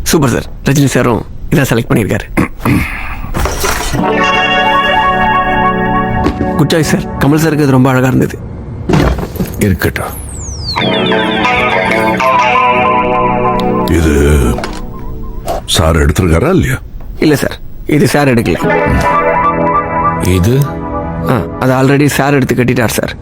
Super sir. Rajini சாரும் இதான் select பண்ணியிருக்காரு. Good choice sir. கமல் சாருக்கு அது ரொம்ப அழகா இருந்தது. இருக்கட்டும். இது சார் எடுத்திருக்காரா இல்லையா? இல்லை சார், இது சார் எடுக்கல. இது அது ஆல்ரெடி சார் எடுத்து கட்டிட்டார் சார்.